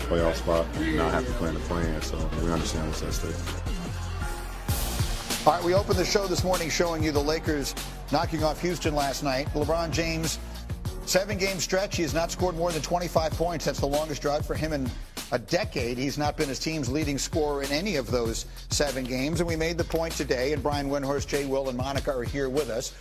playoff spot and not have to play in the play-in. So we understand what's at stake. All right, we opened the show this morning showing you the Lakers knocking off Houston last night. LeBron James, 7-game stretch. He has not scored more than 25 points. That's the longest drought for him in a decade. He's not been his team's leading scorer in any of those 7 games. And we made the point today, and Brian Windhorst, Jay Will, and Monica are here with us,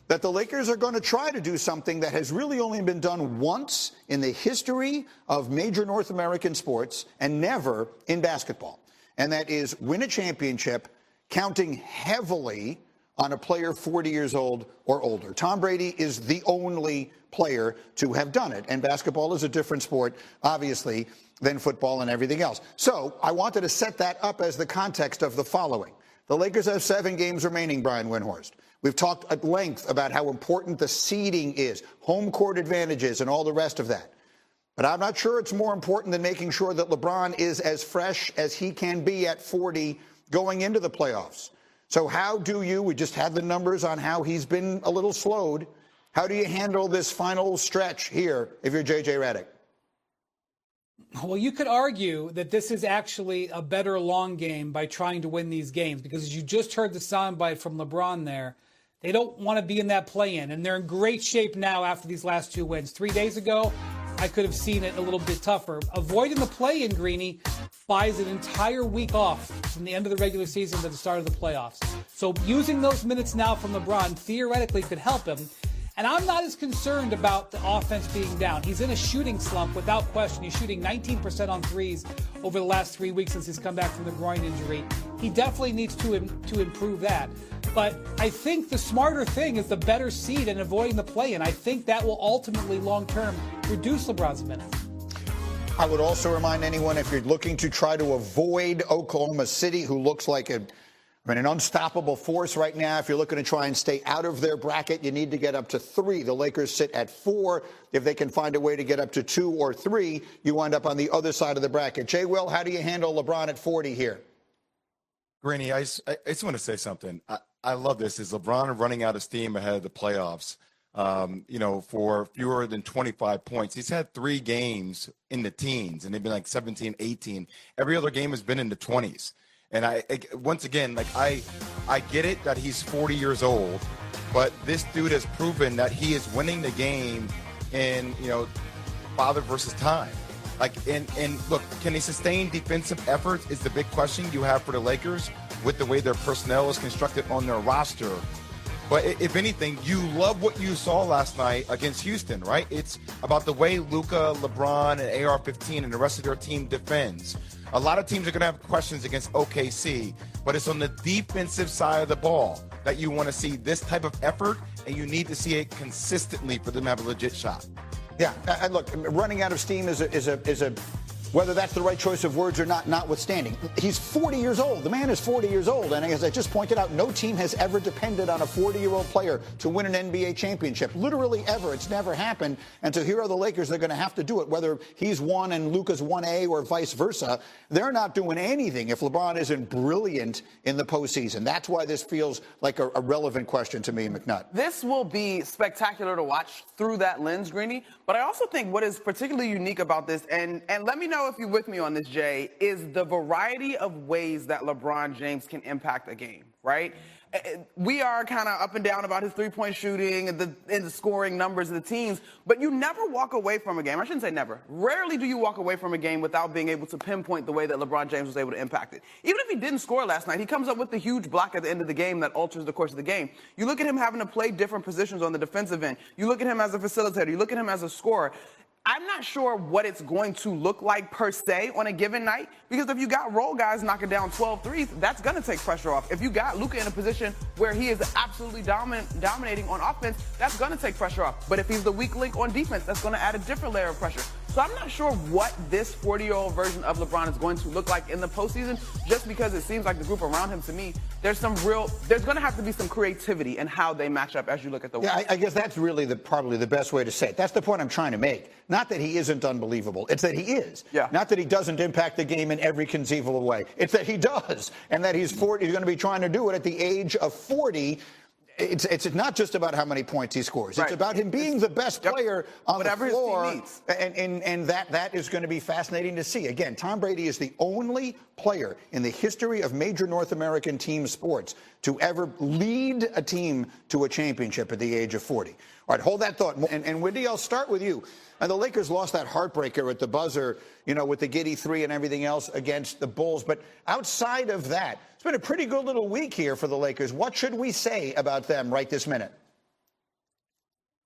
that the Lakers are going to try to do something that has really only been done once in the history of major North American sports and never in basketball. And that is win a championship counting heavily on a player 40 years old or older. Tom Brady is the only player to have done it. And basketball is a different sport, obviously, than football and everything else. So I wanted to set that up as the context of the following. The Lakers have 7 games remaining, Brian Windhorst. We've talked at length about how important the seeding is, home court advantages, and all the rest of that. But I'm not sure it's more important than making sure that LeBron is as fresh as he can be at 40 going into the playoffs. So how do you, we just had the numbers on how he's been a little slowed. How do you handle this final stretch here if you're J.J. Redick? Well, you could argue that this is actually a better long game by trying to win these games because as you just heard the soundbite from LeBron there, they don't want to be in that play-in, and they're in great shape now after these last 2 wins. 3 days ago, I could have seen it a little bit tougher. Avoiding the play-in, Greeny, buys an entire week off from the end of the regular season to the start of the playoffs. So using those minutes now from LeBron theoretically could help him. And I'm not as concerned about the offense being down. He's in a shooting slump without question. He's shooting 19% on threes over the last 3 weeks since he's come back from the groin injury. He definitely needs to improve that. But I think the smarter thing is the better seed and avoiding the play, and I think that will ultimately, long-term, reduce LeBron's minutes. I would also remind anyone, if you're looking to try to avoid Oklahoma City, who looks like an unstoppable force right now, if you're looking to try and stay out of their bracket, you need to get up to 3. The Lakers sit at 4. If they can find a way to get up to 2 or 3, you wind up on the other side of the bracket. Jay Will, how do you handle LeBron at 40 here? Greeny, I just want to say something. I love this. Is LeBron running out of steam ahead of the playoffs, for fewer than 25 points. He's had 3 games in the teens, and they've been like 17, 18. Every other game has been in the 20s. And once again, I get it that he's 40 years old, but this dude has proven that he is winning the game in, father versus time. And look, can he sustain defensive efforts is the big question you have for the Lakers with the way their personnel is constructed on their roster. But if anything, you love what you saw last night against Houston, right? It's about the way Luka, LeBron, and AR-15 and the rest of their team defends. A lot of teams are going to have questions against OKC, but it's on the defensive side of the ball that you want to see this type of effort, and you need to see it consistently for them to have a legit shot. Yeah, and look, running out of steam is a whether that's the right choice of words or not, notwithstanding. He's 40 years old. The man is 40 years old. And as I just pointed out, no team has ever depended on a 40-year-old player to win an NBA championship. Literally ever. It's never happened. And so here are the Lakers. They're going to have to do it, whether he's 1 and Luka's 1A or vice versa. They're not doing anything if LeBron isn't brilliant in the postseason. That's why this feels like a relevant question to me, McNutt. This will be spectacular to watch through that lens, Greeny. But I also think what is particularly unique about this, and let me know if you're with me on this, Jay, is the variety of ways that LeBron James can impact a game, right? We are kind of up and down about his three-point shooting and the scoring numbers of the teams, but you never walk away from a game. I shouldn't say never. Rarely do you walk away from a game without being able to pinpoint the way that LeBron James was able to impact it. Even if he didn't score last night, he comes up with the huge block at the end of the game that alters the course of the game. You look at him having to play different positions on the defensive end. You look at him as a facilitator. You look at him as a scorer. I'm not sure what it's going to look like per se on a given night, because if you got role guys knocking down 12 threes, that's going to take pressure off. If you got Luka in a position where he is absolutely dominating on offense, that's going to take pressure off. But if he's the weak link on defense, that's going to add a different layer of pressure. So I'm not sure what this 40-year-old version of LeBron is going to look like in the postseason, just because it seems like the group around him, to me, there's going to have to be some creativity in how they match up as you look at the West. I guess that's really probably the best way to say it. That's the point I'm trying to make. Not that he isn't unbelievable. It's that he is. Yeah. Not that he doesn't impact the game in every conceivable way. It's that he does, and that he's 40. He's going to be trying to do it at the age of 40. It's not just about how many points he scores. Right. It's about him being the best player on Whatever the floor. his team needs. And that is going to be fascinating to see. Again, Tom Brady is the only player in the history of major North American team sports to ever lead a team to a championship at the age of 40. All right, hold that thought. And Wendy, I'll start with you. And the Lakers lost that heartbreaker at the buzzer, with the giddy three and everything else against the Bulls. But outside of that, it's been a pretty good little week here for the Lakers. What should we say about them right this minute?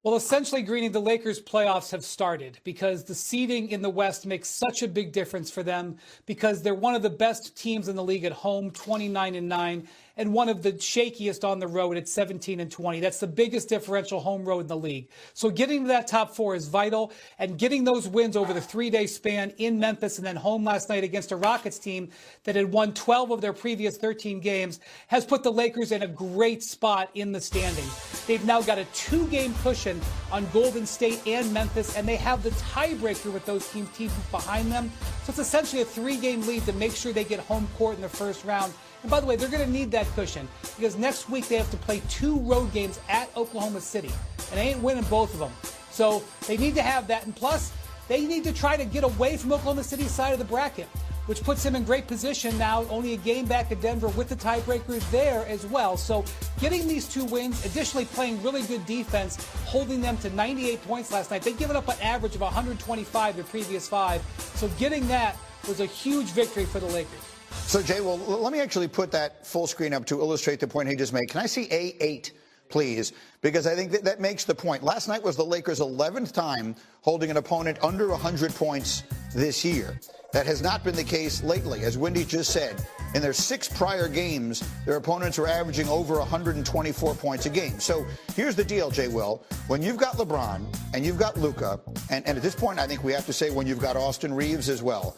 Well, essentially, Greeny, the Lakers' playoffs have started because the seeding in the West makes such a big difference for them because they're one of the best teams in the league at home, 29-9, and one of the shakiest on the road at 17-20. That's the biggest differential home road in the league. So getting to that top four is vital, and getting those wins over the 3-day span in Memphis and then home last night against a Rockets team that had won 12 of their previous 13 games has put the Lakers in a great spot in the standings. They've now got a 2-game cushion on Golden State and Memphis, and they have the tiebreaker with those teams behind them. So it's essentially a 3-game lead to make sure they get home court in the first round. And by the way, they're going to need that cushion because next week they have to play 2 road games at Oklahoma City, and they ain't winning both of them. So they need to have that. And plus, they need to try to get away from Oklahoma City's side of the bracket, which puts them in great position now, only a game back at Denver with the tiebreakers there as well. So getting these 2 wins, additionally playing really good defense, holding them to 98 points last night. They'd given up an average of 125 the previous 5. So getting that was a huge victory for the Lakers. So, Jay, well, let me actually put that full screen up to illustrate the point he just made. Can I see A8, please? Because I think that makes the point. Last night was the Lakers' 11th time holding an opponent under 100 points this year. That has not been the case lately. As Wendy just said, in their 6 prior games, their opponents were averaging over 124 points a game. So here's the deal, Jay Will. When you've got LeBron and you've got Luka, and at this point I think we have to say when you've got Austin Reeves as well,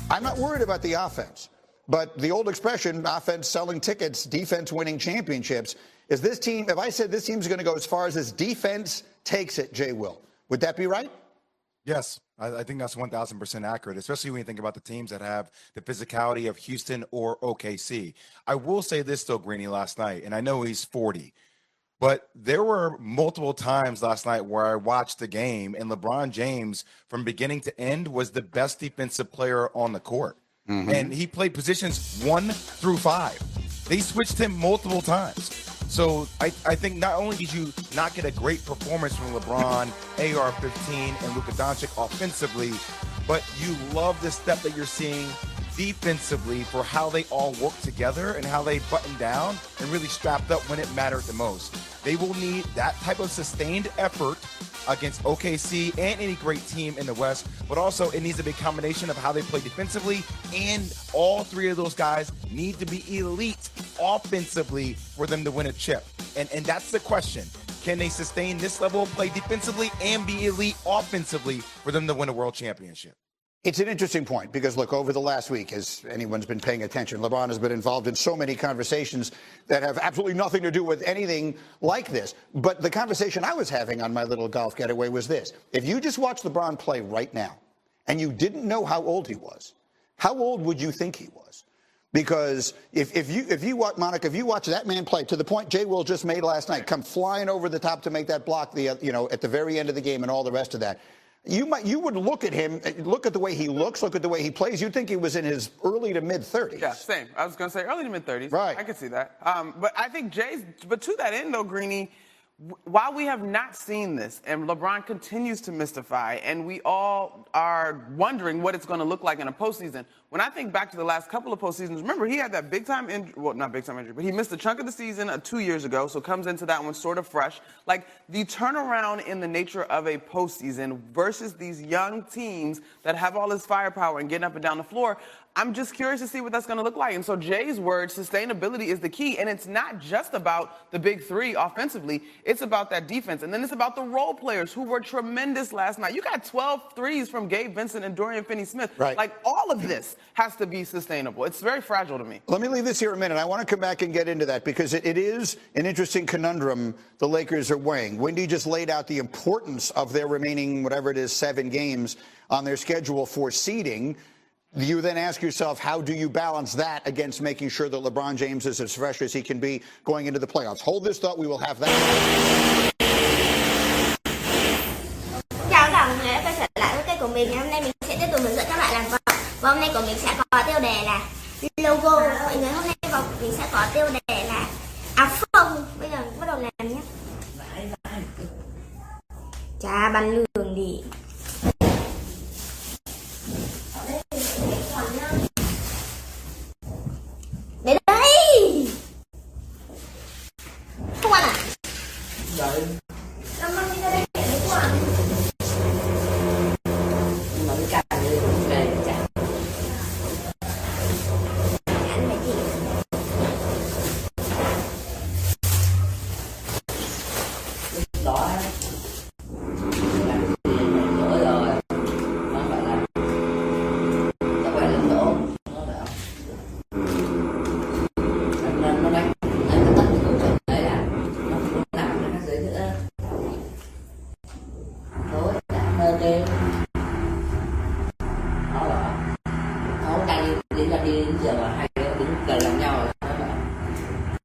I'm not worried about the offense. But the old expression, offense selling tickets, defense winning championships, is this team, if I said this team's going to go as far as this defense takes it, Jay Will, would that be right? Yes, I think that's 1,000% accurate, especially when you think about the teams that have the physicality of Houston or OKC. I will say this, though, Greeny, last night, and I know he's 40, but there were multiple times last night where I watched the game, and LeBron James, from beginning to end, was the best defensive player on the court. Mm-hmm. And he played positions 1 through 5. They switched him multiple times. So I think not only did you not get a great performance from LeBron, AR-15, and Luka Doncic offensively, but you love the step that you're seeing defensively for how they all work together and how they button down and really strapped up when it mattered the most. They will need that type of sustained effort against OKC and any great team in the West, but also it needs to be a combination of how they play defensively, and all 3 of those guys need to be elite offensively for them to win a chip. And that's the question. Can they sustain this level of play defensively and be elite offensively for them to win a world championship? It's an interesting point because, look, over the last week, as anyone's been paying attention, LeBron has been involved in so many conversations that have absolutely nothing to do with anything like this. But the conversation I was having on my little golf getaway was this. If you just watch LeBron play right now and you didn't know how old he was, how old would you think he was? Because if you watch, Monica, if you watch that man play to the point Jay Will just made last night, come flying over the top to make that block, at the very end of the game and all the rest of that, you would look at him, look at the way he looks, look at the way he plays. You'd think he was in his early to mid 30s. Yeah, same. I was going to say early to mid 30s. Right. I can see that. But I think but to that end though, Greeny, while we have not seen this, and LeBron continues to mystify, and we all are wondering what it's going to look like in a postseason, when I think back to the last couple of postseasons, remember, he had that big-time injury, well, not big-time injury, but he missed a chunk of the season 2 years ago, so comes into that one sort of fresh. Like, the turnaround in the nature of a postseason versus these young teams that have all this firepower and getting up and down the floor, I'm just curious to see what that's going to look like. And so Jay's word, sustainability is the key. And it's not just about the big 3 offensively. It's about that defense. And then it's about the role players who were tremendous last night. You got 12 threes from Gabe Vincent and Dorian Finney-Smith. Right. Like, all of this has to be sustainable. It's very fragile to me. Let me leave this here a minute. I want to come back and get into that because it is an interesting conundrum the Lakers are weighing. Wendy just laid out the importance of their remaining, whatever it is, 7 games on their schedule for seeding. You then ask yourself, how do you balance that against making sure that LeBron James is as fresh as he can be going into the playoffs? Hold this thought. We will have that. Chào các bạn, mình đã quay trở lại với kênh của mình. Hôm nay mình sẽ tiếp tục hướng dẫn các bạn làm vòng. Và hôm nay của mình sẽ có tiêu đề là logo. Mọi người, hôm nay vòng mình sẽ có tiêu đề là áo phông. Bây giờ bắt đầu làm nhé. Chà bàn lường đi. Đến đây. Không ăn à? Rồi. Làm ăn đi ra đây để lấy quả. Mà cái cà như về chả. Ăn phải gì? Lúc đó làm đổ rồi. Nó phải là nó phải là đổ. Nó phải nó đánh cái tất cái câu chuyện đấy là nó không làm nó khác giới nữa. Tối đã mơ đêm nó đang đi đến giờ mà hai đứa đứng gần lòng nhau rồi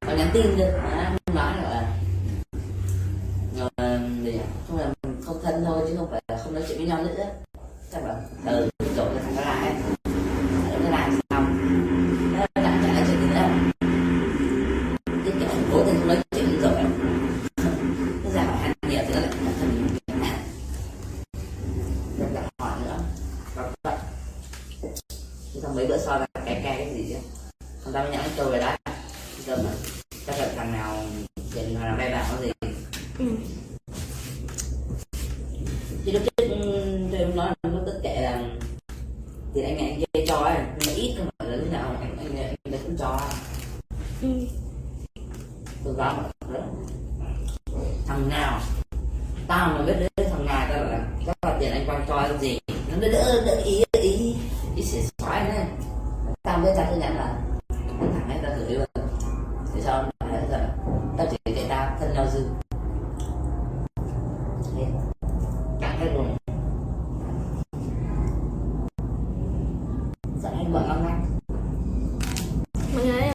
nó nhắn tin được nó nói là gì không là mình không thân thôi chứ không phải là không nói chuyện với nhau nữa. Chắc là chỗ cái thằng nó lại nó lại xong nó lại trả lời chuyện gì nữa cái kiểu cố tình không nói chuyện rồi nó ra hỏi hàng nhiều thì nó lại thân rất là hỏi nữa vậy chứ xong mấy bữa sau là cái gì chứ không tao mới nhắn câu về đó giờ mà chắc là thằng nào chuyện thằng nào bay vào có gì chứ lúc trước tôi nói là nó tất kệ là thì anh kia cho ấy nhưng mà ít không phải là lúc nào anh cũng cho tôi có mà thằng nào tao mà biết đến thằng nào tao là chắc là tiền anh Quang cho cái gì nó đỡ ý xỉa xoái này tao biết tao tôi nhận là cái thằng ấy tao gửi luôn thì sao tao chỉ để tao thân nhau dư thế cạn hết luôn dẫn anh bận lắm anh